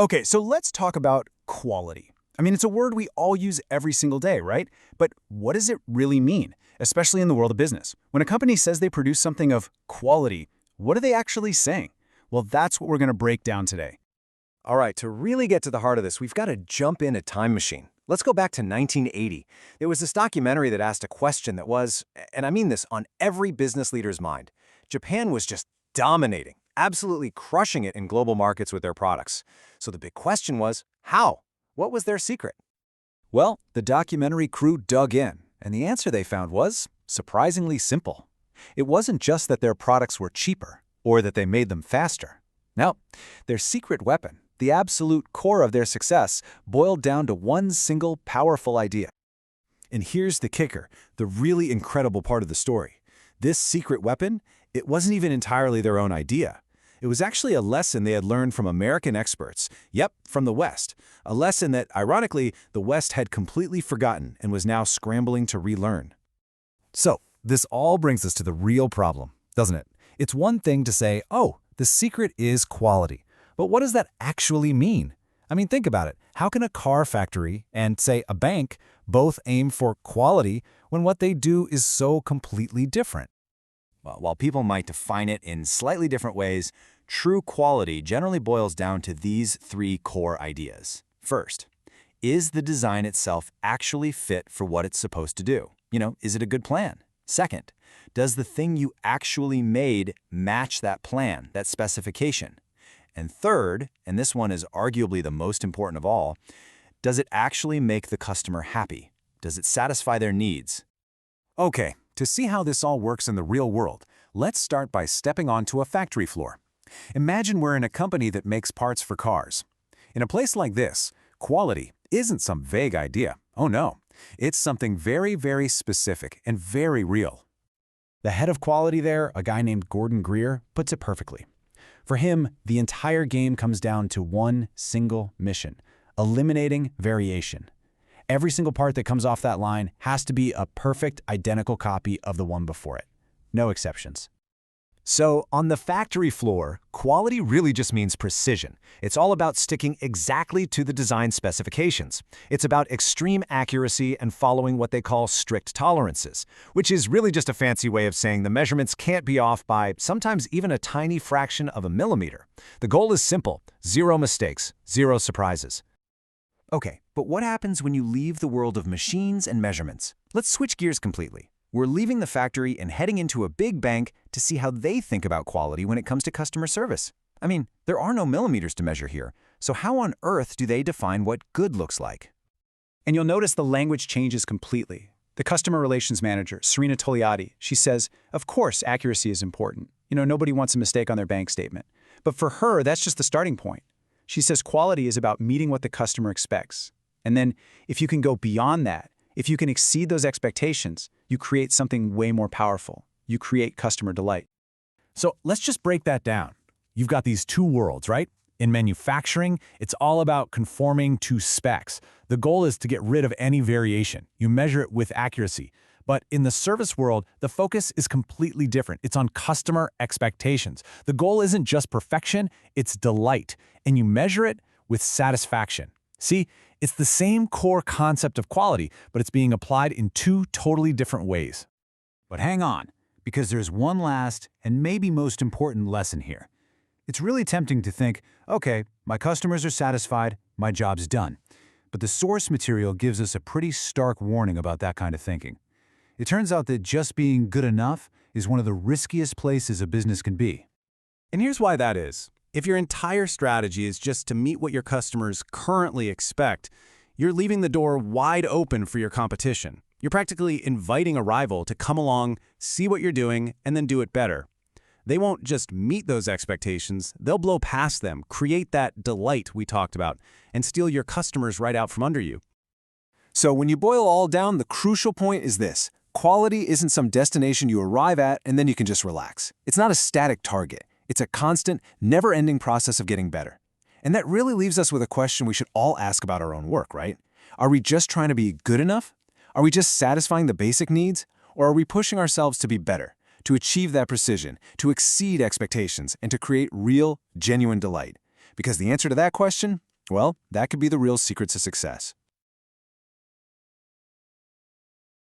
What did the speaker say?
Okay, so let's talk about quality. I mean, it's a word we all use every single day, right? But what does it really mean, especially in the world of business? When a company says they produce something of quality, what are they actually saying? Well, that's what we're going to break down today. All right, to really get to the heart of this, we've got to jump in a time machine. Let's go back to 1980. There was this documentary that asked a question that was, and I mean this, on every business leader's mind. Japan was just dominating, absolutely crushing it in global markets with their products. So the big question was, how? What was their secret? Well, the documentary crew dug in, and the answer they found was surprisingly simple. It wasn't just that their products were cheaper or that they made them faster. No, their secret weapon, the absolute core of their success, boiled down to one single powerful idea. And here's the kicker, the really incredible part of the story. This secret weapon, it wasn't even entirely their own idea. It was actually a lesson they had learned from American experts. Yep, from the West. A lesson that, ironically, the West had completely forgotten and was now scrambling to relearn. So, this all brings us to the real problem, doesn't it? It's one thing to say, oh, the secret is quality. But what does that actually mean? I mean, think about it. How can a car factory and, say, a bank both aim for quality when what they do is so completely different? Well, while people might define it in slightly different ways, true quality generally boils down to these three core ideas. First, is the design itself actually fit for what it's supposed to do? Is it a good plan? Second, does the thing you actually made match that plan, that specification? And third, and this one is arguably the most important of all, does it actually make the customer happy? Does it satisfy their needs? Okay, to see how this all works in the real world, let's start by stepping onto a factory floor. Imagine we're in a company that makes parts for cars. In a place like this, quality isn't some vague idea. Oh no, it's something very, very specific and very real. The head of quality there, a guy named Gordon Greer, puts it perfectly. For him, the entire game comes down to one single mission: eliminating variation. Every single part that comes off that line has to be a perfect, identical copy of the one before it. No exceptions. So, on the factory floor, quality really just means precision. It's all about sticking exactly to the design specifications. It's about extreme accuracy and following what they call strict tolerances, which is really just a fancy way of saying the measurements can't be off by sometimes even a tiny fraction of a millimeter. The goal is simple: zero mistakes, zero surprises. Okay, but what happens when you leave the world of machines and measurements? Let's switch gears completely. We're leaving the factory and heading into a big bank to see how they think about quality when it comes to customer service. I mean, there are no millimeters to measure here, so how on earth do they define what good looks like? And you'll notice the language changes completely. The customer relations manager, Serena Togliatti, she says, of course, accuracy is important. Nobody wants a mistake on their bank statement. But for her, that's just the starting point. She says quality is about meeting what the customer expects. And then if you can go beyond that, if you can exceed those expectations, you create something way more powerful. You create customer delight. So let's just break that down. You've got these two worlds, right? In manufacturing, it's all about conforming to specs. The goal is to get rid of any variation. You measure it with accuracy. But in the service world, the focus is completely different. It's on customer expectations. The goal isn't just perfection, it's delight. And you measure it with satisfaction. See, it's the same core concept of quality, but it's being applied in two totally different ways. But hang on, because there's one last and maybe most important lesson here. It's really tempting to think, okay, my customers are satisfied, my job's done. But the source material gives us a pretty stark warning about that kind of thinking. It turns out that just being good enough is one of the riskiest places a business can be. And here's why that is. If your entire strategy is just to meet what your customers currently expect, you're leaving the door wide open for your competition. You're practically inviting a rival to come along, see what you're doing, and then do it better. They won't just meet those expectations, they'll blow past them, create that delight we talked about, and steal your customers right out from under you. So when you boil all down, the crucial point is this: quality isn't some destination you arrive at and then you can just relax. It's not a static target. It's a constant, never-ending process of getting better. And that really leaves us with a question we should all ask about our own work, right? Are we just trying to be good enough? Are we just satisfying the basic needs? Or are we pushing ourselves to be better, to achieve that precision, to exceed expectations, and to create real, genuine delight? Because the answer to that question, well, that could be the real secret to success.